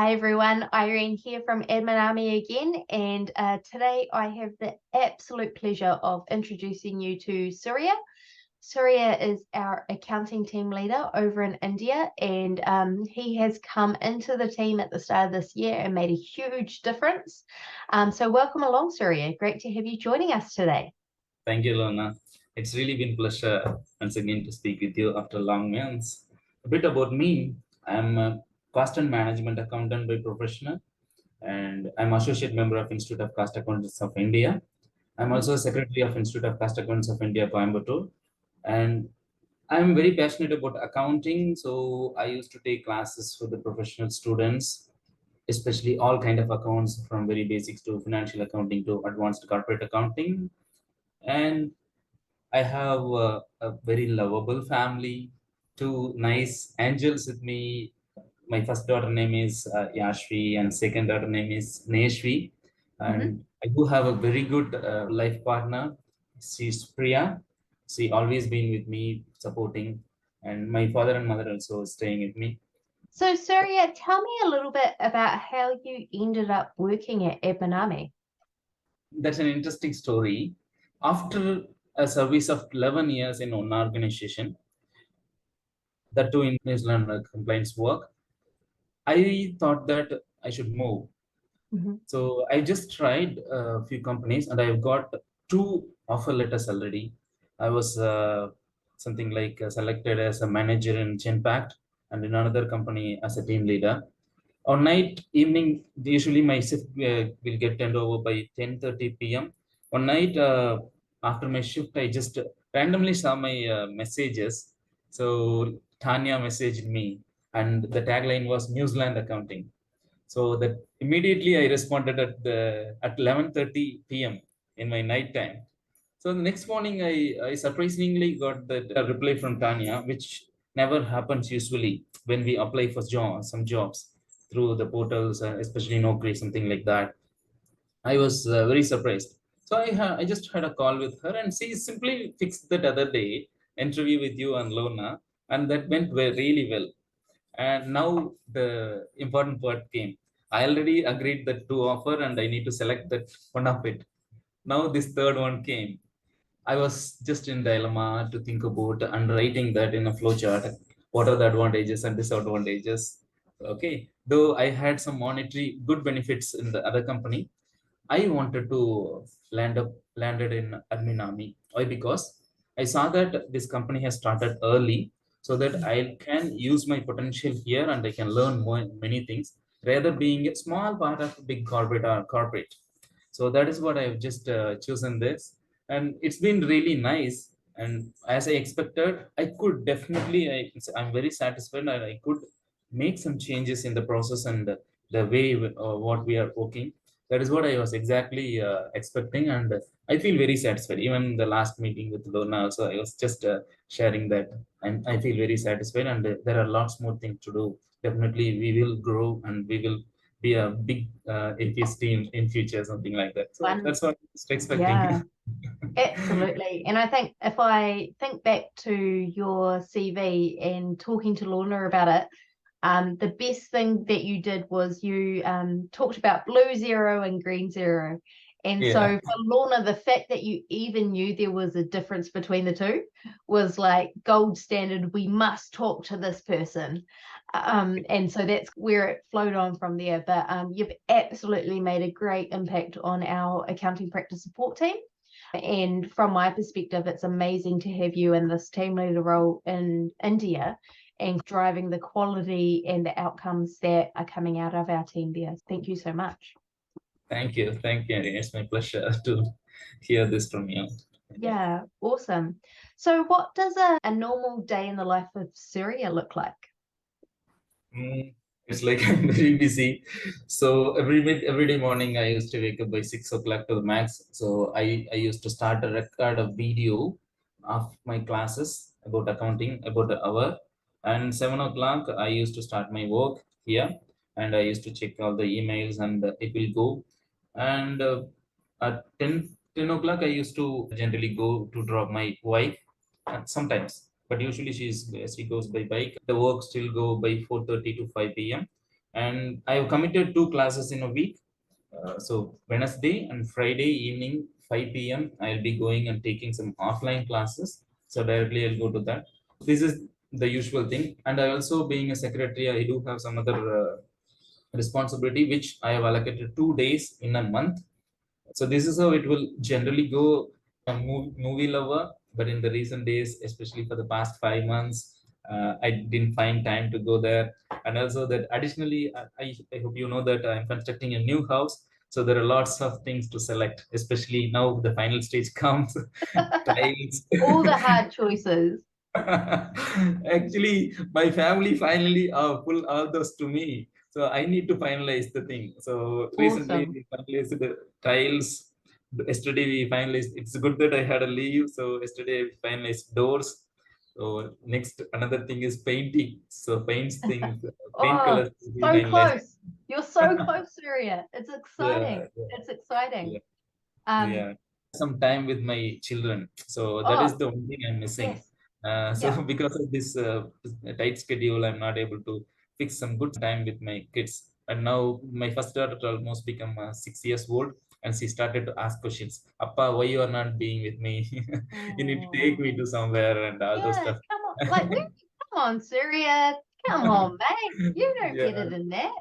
Hi everyone, Irene here from Admin Army again, and today I have the absolute pleasure of introducing you to Surya. Surya is our accounting team leader over in India, and he has come into the team at the start of this year and made a huge difference. So welcome along, Surya. Great to have you joining us today. Thank you, Lorna. It's really been a pleasure once again to speak with you after long months. A bit about me. I'm a cost and management accountant by profession, and I'm associate member of Institute of Cost Accountants of India. I'm also secretary of Institute of Cost Accountants of India, Coimbatore, and I'm very passionate about accounting. So I used to take classes for the professional students, especially all kind of accounts from very basics to financial accounting to advanced corporate accounting. And I have a very lovable family, two nice angels with me. My first daughter name is Yashvi, and second daughter name is Neshvi. And I do have a very good life partner. She's Priya. She always been with me, supporting, and my father and mother also staying with me. So Surya, tell me a little bit about how you ended up working at Admin Army. That's an interesting story. After a service of 11 years in one organization, that too in New Zealand compliance work, I thought that I should move. So I just tried a few companies and I've got two offer letters already. I was something like selected as a manager in Genpact and in another company as a team leader. On night, evening, usually my shift will get turned over by 10:30 p.m. One night after my shift, I just randomly saw my messages. So Tanya messaged me and the tagline was New Zealand Accounting. So that immediately I responded at 11:30 p.m. in my night time. So the next morning, I surprisingly got that reply from Tanya, which never happens usually when we apply for some jobs through the portals, especially Naukri, something like that. I was very surprised. So I just had a call with her, and she simply fixed that other day interview with you and Lona, and that went really well. And now the important part came. I already agreed that two offer, and I need to select that one of it. Now this third one came. I was just in dilemma to think about and writing that in a flowchart. What are the advantages and disadvantages? Okay, though I had some monetary good benefits in the other company, I wanted to landed in admin army. Why? Because I saw that this company has started early, so that I can use my potential here and I can learn more many things rather being a small part of a big corporate or corporate. So that is what I've just chosen this, and it's been really nice. And as I expected, I could definitely I'm very satisfied, and I could make some changes in the process and the way what we are working. That is what I was exactly expecting, and I feel very satisfied. Even the last meeting with Lorna, also I was just sharing that, and I feel very satisfied. And there are lots more things to do. Definitely, we will grow, and we will be a big APS team in future, something like that. So that's what I'm just Yeah. expecting. Absolutely. And I think if I think back to your CV and talking to Lorna about it, the best thing that you did was you talked about blue zero and green zero. And Yeah. so for Lorna, the fact that you even knew there was a difference between the two was like gold standard. We must talk to this person. And so that's where it flowed on from there. But you've absolutely made a great impact on our accounting practice support team. And from my perspective, it's amazing to have you in this team leader role in India and driving the quality and the outcomes that are coming out of our team there. Thank you so much. Thank you. Thank you, Irene. It's my pleasure to hear this from you. Yeah, awesome. So what does a normal day in the life of Surya look like? It's like I'm very busy. So every day morning I used to wake up by 6 o'clock to the max. So I used to start a record of video of my classes about accounting about the hour. And 7 o'clock I used to start my work here, and I used to check all the emails, and it will go. And at 10 o'clock I used to generally go to drop my wife sometimes, but usually she goes by bike. The work still go by 4:30 to 5 p.m. and I've committed 2 classes in a week. So Wednesday and Friday evening, 5 p.m. I'll be going and taking some offline classes. So directly I'll go to that. This is the usual thing. And I also, being a secretary, I do have some other responsibility which I have allocated 2 days in a month. So this is how it will generally go. A movie lover, but in the recent days, especially for the past 5 months, I didn't find time to go there. And also that additionally, I hope you know that I'm constructing a new house. So there are lots of things to select, especially now the final stage comes. Tiles. All the hard choices. Actually, my family finally pull all those to me. So I need to finalize the thing. So recently Awesome. we finalized the tiles. Yesterday we finalized. It's good that I had a leave. So yesterday we finalized doors. So next another thing is painting. So paints things, paint Oh, colors to be so finalized. close. You're so close, Surya. It's Yeah, exciting. yeah, It's exciting. yeah. Um, Yeah, some time with my children. So that is oh, the only thing I'm missing. yes. So Yeah. because of this tight schedule, I'm not able to fix some good time with my kids. And now my first daughter almost become 6 years old, and she started to ask questions. Appa, why you are not being with me? You need to take me Oh, to somewhere and all those yeah. stuff. Come on. Like, come on, Surya. Come on, mate. You know better Yeah. than that.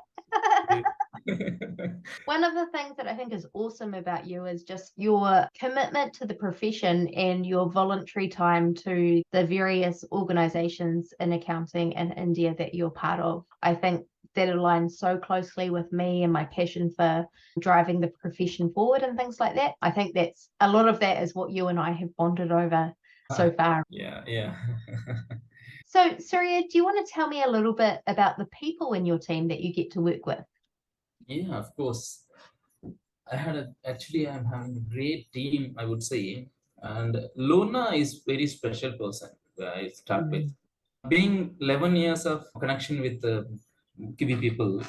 One of the things that I think is awesome about you is just your commitment to the profession and your voluntary time to the various organizations in accounting in India that you're part of. I think that aligns so closely with me and my passion for driving the profession forward and things like that. I think that's a lot of that is what you and I have bonded over so far. Yeah, yeah. So, Surya, do you want to tell me a little bit about the people in your team that you get to work with? Yeah, of course. Actually, I'm having a great team, I would say. And Lona is very special person I start with. Mm. Being 11 years of connection with the Kiwi people,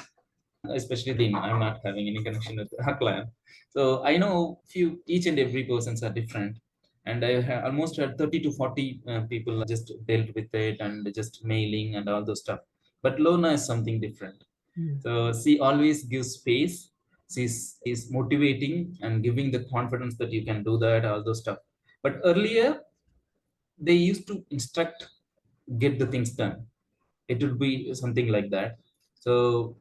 especially I'm not having any connection with her clan. So I know few, each and every persons are different. And I have almost had 30 to 40 people just dealt with it and just mailing and all those stuff. But Lona is something different. Mm. So she always gives space. She's motivating and giving the confidence that you can do that, all those stuff. But earlier, they used to instruct, get the things done. It would be something like that. So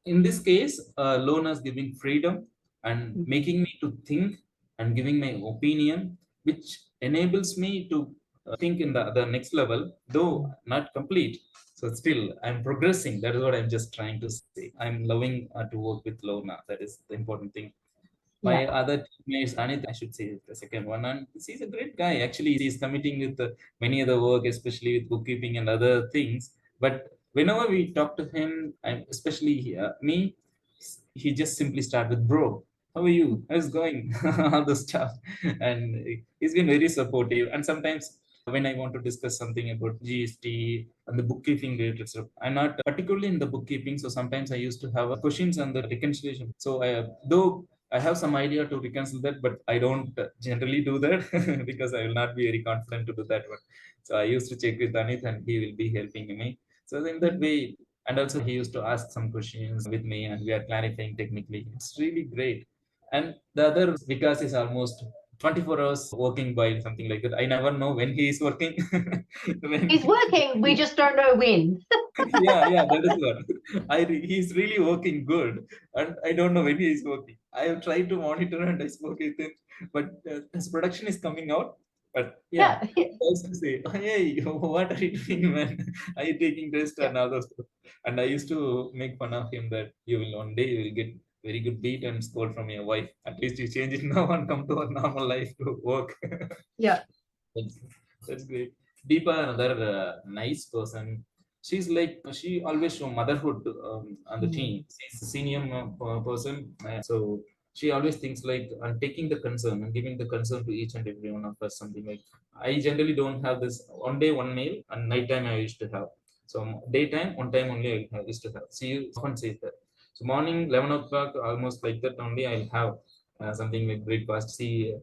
in this case, Lona is giving freedom and making me to think and giving my opinion, which enables me to think in the next level, though not complete. So still, I'm progressing. That is what I'm just trying to say. I'm loving to work with Lona. That is the important thing. My Yeah. other teammates, Anit, I should say, the second one, and he's a great guy. Actually, he's committing with many other work, especially with bookkeeping and other things. But whenever we talk to him, and especially me, he just simply start with, "Bro, how are you? How's it going?" All the stuff, and he's been very supportive. And sometimes when I want to discuss something about GST and the bookkeeping related stuff, I'm not particularly in the bookkeeping, so sometimes I used to have questions on the reconciliation. So though I have some idea to reconcile that, but I don't generally do that because I will not be very confident to do that one. So I used to check with Anith and he will be helping me. So in that way, and also he used to ask some questions with me and we are clarifying technically. It's really great. And the other Vikas is almost 24 hours working by something like that. I never know when he is working. when, He's working, we just don't know when. yeah, that is what he's really working good, and I don't know when he is working. I have tried to monitor and I spoke with him, but his production is coming out. But yeah, Yeah. I also say, "Hey, what are you doing, man? Are you taking rest Yeah. and all those stuff?" And I used to make fun of him that you will one day you will get very good beat and scold from your wife. At least you change it now and come to a normal life to work. Yeah. That's, that's great. Deepa, another nice person. She's like she always show motherhood on the Mm. team. She's a senior person, so she always thinks like taking the concern and giving the concern to each and every one of us. Something like I generally don't have this one day one meal and nighttime I used to have. So daytime one time only I used to have. She often says that. So morning 11 o'clock almost like that only I'll have something like breakfast. She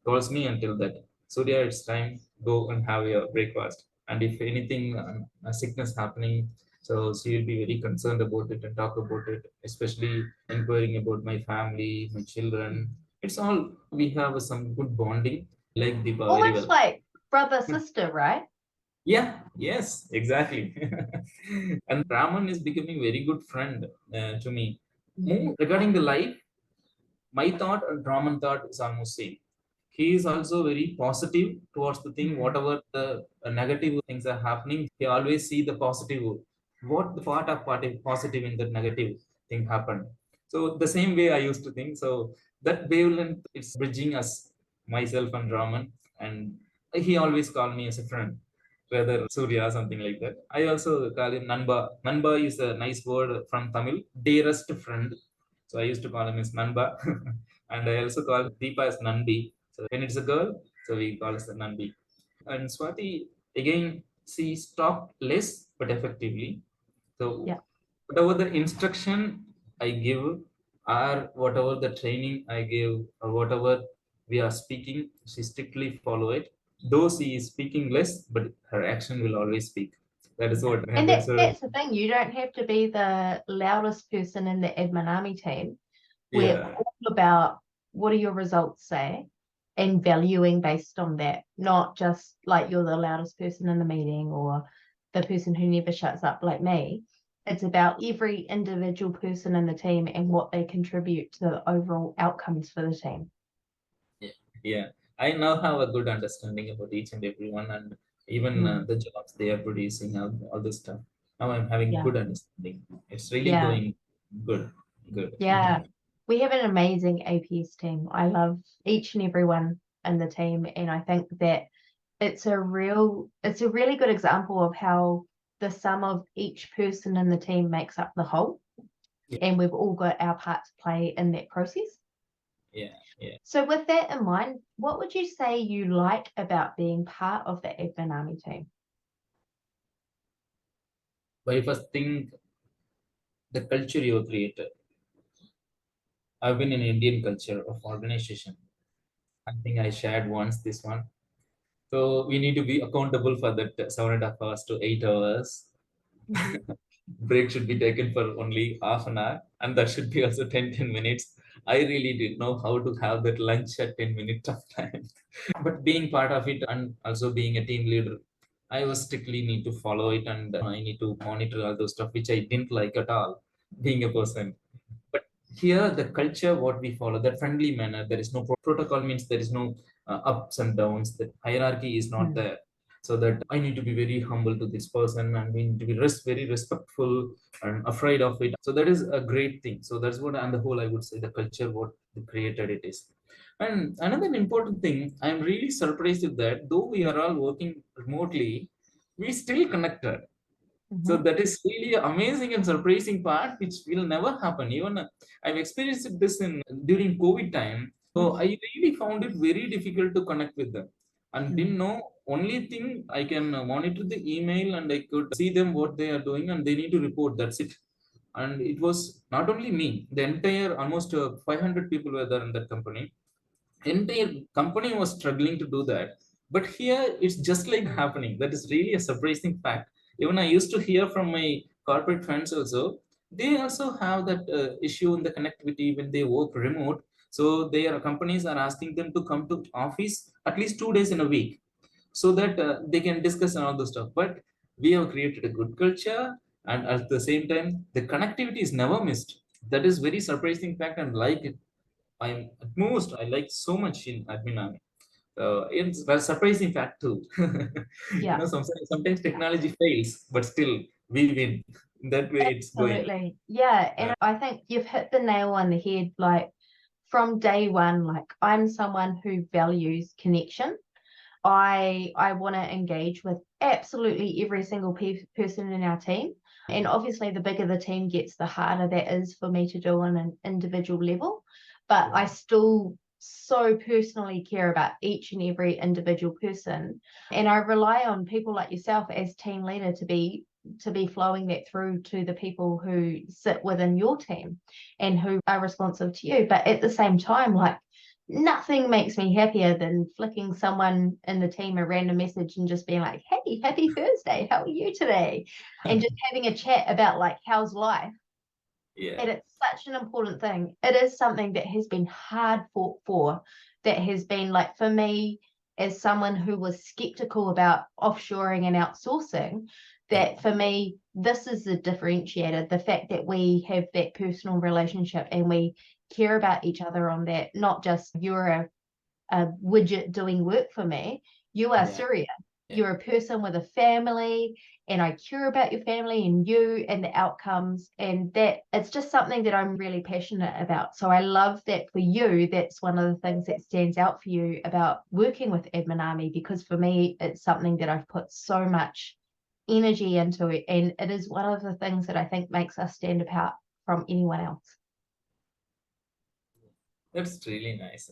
calls me until that. Surya, it's time, go and have your breakfast. And if anything, sickness happening, So she will be very concerned about it and talk about it, especially inquiring about my family, my children. It's all we have some good bonding. Like Deepa very Almost well. like brother, sister, right? Yeah, yes, exactly. And Raman is becoming very good friend to me. More regarding the life, my thought and Raman thought is almost same. He is also very positive towards the thing, whatever the negative things are happening, he always see the positive. What the part of positive in the negative thing happened. So the same way I used to think. So that wavelength it's bridging us, myself and Raman, and he always called me as a friend, whether Surya or something like that. I also call him Nanba. Nanba is a nice word from Tamil, dearest friend. So I used to call him as Nanba. And I also call Deepa as Nandi. So when it's a girl, so we call it Nandi. And Swati, again, she talked less but effectively. So Yeah. whatever the instruction I give, or whatever the training I give, or whatever we are speaking, she strictly follow it. Though she is speaking less, but her action will always speak. That is what, And and that's a that's the thing. You don't have to be the loudest person in the admin army team. We're yeah. all about what do your results say and valuing based on that, not just like you're the loudest person in the meeting or the person who never shuts up like me. It's about every individual person in the team and what they contribute to the overall outcomes for the team. Yeah, yeah. I now have a good understanding about each and everyone, and even the jobs they are producing, all this stuff. Now I'm having Yeah. good understanding. It's really Yeah. going good, good. Yeah. We have an amazing APS team. I love each and every one in the team. And I think that it's a really good example of how the sum of each person in the team makes up the whole. Yeah, And we've all got our part to play in that process. yeah, yeah. So with that in mind, what would you say you like about being part of the admin army team? But if I think the culture you have created, I've been in Indian culture of organization. I think I shared once this one. So we need to be accountable for that 7.5 hours to 8 hours. Mhm. Break should be taken for only half an hour, and that should be also 10 minutes. I really didn't know how to have that lunch at 10 minutes of time. But being part of it and also being a team leader, I was strictly need to follow it, and I need to monitor all those stuff which I didn't like at all, being a person. But here the culture what we follow, that friendly manner, there is no protocol, means there is no ups and downs, that hierarchy is not Mm. there. So that I need to be very humble to this person, and we need to be very respectful and afraid of it. So that is a great thing. So that's what on the whole I would say the culture what created it is. And another important thing, I'm really surprised with that, though we are all working remotely, we still connected. So Mhm. that is really amazing and surprising part, which will never happen. Even I've experienced this in during COVID time. So I really found it very difficult to connect with them, and Mm. didn't know. Only thing I can monitor the email, and I could see them what they are doing, and they need to report. That's it. And it was not only me; the entire almost 500 people were there in that company. Entire company was struggling to do that, but here it's just like happening. That is really a surprising fact. Even I used to hear from my corporate friends also, they also have that issue in the connectivity when they work remote. So their companies are asking them to come to office at least 2 days in a week, so that they can discuss and all the stuff. But we have created a good culture, and at the same time the connectivity is never missed. That is very surprising fact, and like it, I'm at most I like so much in admin army. It's a surprising fact too. Yeah. Sometimes technology fails, but still we win. That way it's going. Absolutely. Yeah. Uh, And I think you've hit the nail on the head. Like from day one, like I'm someone who values connection. I want to engage with absolutely every single person in our team. And obviously, the bigger the team gets, the harder that is for me to do on an individual level. But I still so personally care about each and every individual person. And I rely on people like yourself as team leader to be flowing that through to the people who sit within your team and who are responsive to you. But at the same time, like nothing makes me happier than flicking someone in the team a random message and just being like, hey, happy Thursday, how are you today? And just having a chat about like, how's life? Yeah. And it's such an important thing. It is something that has been hard fought for, that has been like, for me, as someone who was skeptical about offshoring and outsourcing, that for me, this is the differentiator, the fact that we have that personal relationship and we care about each other on that, not just you're a widget doing work for me. You are Surya. You're a person with a family, and I care about your family and you and the outcomes. And that it's just something that I'm really passionate about. So I love that for you, that's one of the things that stands out for you about working with Admin Army, because for me, it's something that I've put so much energy into it. And it is one of the things that I think makes us stand apart from anyone else. That's really nice.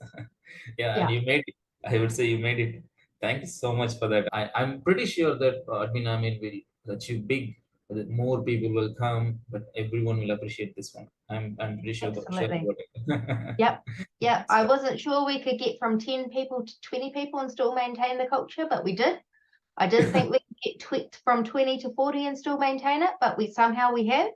Yeah, and Yeah, you made it. I would say you made it. Thank you so much for that. I'm pretty sure that Admin Amin will achieve big, that more people will come, but everyone will appreciate this one. I'm pretty sure absolutely. about it. Yep. Yeah, I So, wasn't sure we could get from 10 people to 20 people and still maintain the culture, but we did. I didn't think we could get tweaked from 20 to 40 and still maintain it, but we have.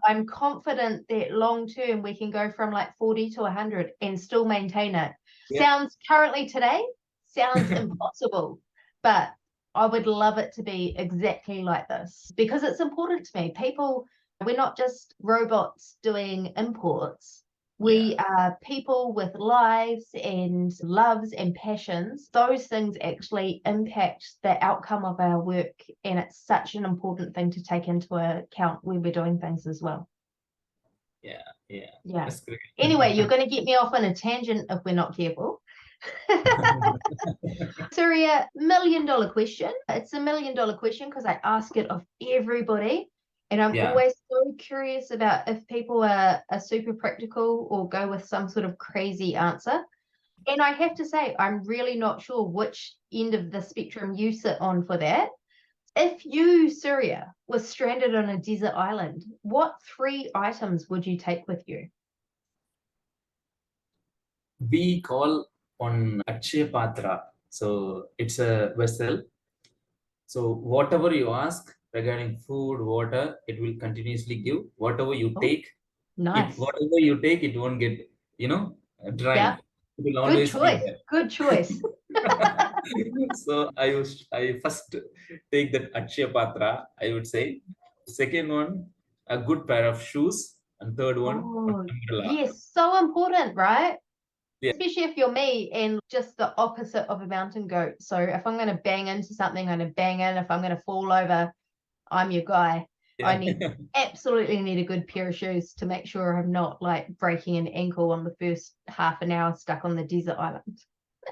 I'm confident that long term we can go from like 40 to 100 and still maintain it. yeah. Sounds currently today, sounds impossible, but I would love it to be exactly like this because it's important to me. People, we're not just robots doing imports. We Yeah. are people with lives and loves and passions. Those things actually impact the outcome of our work. And it's such an important thing to take into account when we're doing things as well. Yeah, yeah. Yeah. That's great. Anyway, you're going to get me off on a tangent if we're not careful. Surya, $1 million question. It's $1 million question because I ask it of everybody. And I'm Yeah. always so curious about if people are super practical or go with some sort of crazy answer. And I have to say, I'm really not sure which end of the spectrum you sit on for that. If you, Surya, was stranded on a desert island, what 3 items would you take with you? We call on Akshay Patra. So it's a vessel. So whatever you ask regarding food, water, it will continuously give. Whatever you Oh, take, nice. whatever you take, it won't get, Yeah, drained. It will good always be choice. there. Good choice. So I first take that Akshay Patra, I would say. Second one, a good pair of shoes. And third one, an Oh, umbrella. yes, so important, right? Yeah. Especially if you're me and just the opposite of a mountain goat. So if I'm going to bang into something, I'm going to bang in. If I'm going to fall over, I'm your guy. Yeah. Absolutely need a good pair of shoes to make sure I'm not like breaking an ankle on the first half an hour stuck on the desert island.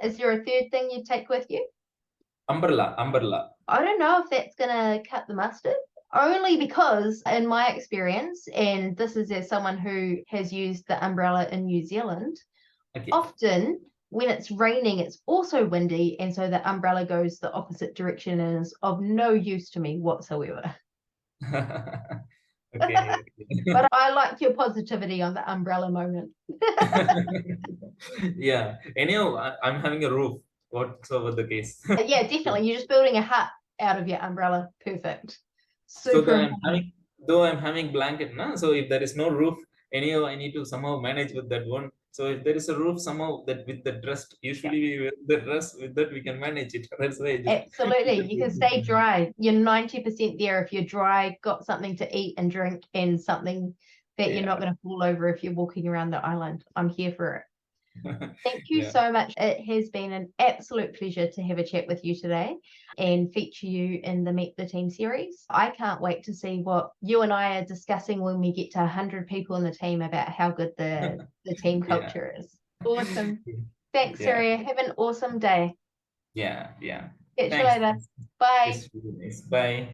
Is there a third thing you'd take with you? Umbrella, umbrella. I don't know if that's going to cut the mustard. Only because, in my experience, and this is as someone who has used the umbrella in New Zealand, Okay. often when it's raining, it's also windy, and so the umbrella goes the opposite direction and is of no use to me whatsoever. Okay. But I like your positivity on the umbrella moment. Yeah. Anyhow, I'm having a roof. Whatsoever the case. Yeah, definitely. You're just building a hut out of your umbrella. Perfect. So Super important. though I'm having blanket, na. So if there is no roof, anyhow, I need to somehow manage with that one. So if there is a roof, somehow that with the dress, Yeah, usually we wear the dress with that we can manage it. That's why I just keep absolutely. it You can stay roof. dry. You're 90% there if you're dry, got something to eat and drink, and something that you're not Yeah. going to fall over if you're walking around the island. I'm here for it. Thank you Yeah. so much. It has been an absolute pleasure to have a chat with you today and feature you in the Meet the Team series. I can't wait to see what you and I are discussing when we get to 100 people in the team about how good the team Yeah. culture is. Awesome. Thanks, Yeah. Surya. Have an awesome day. Yeah. Yeah. Catch you Thanks. later. Bye. It's really nice. Bye.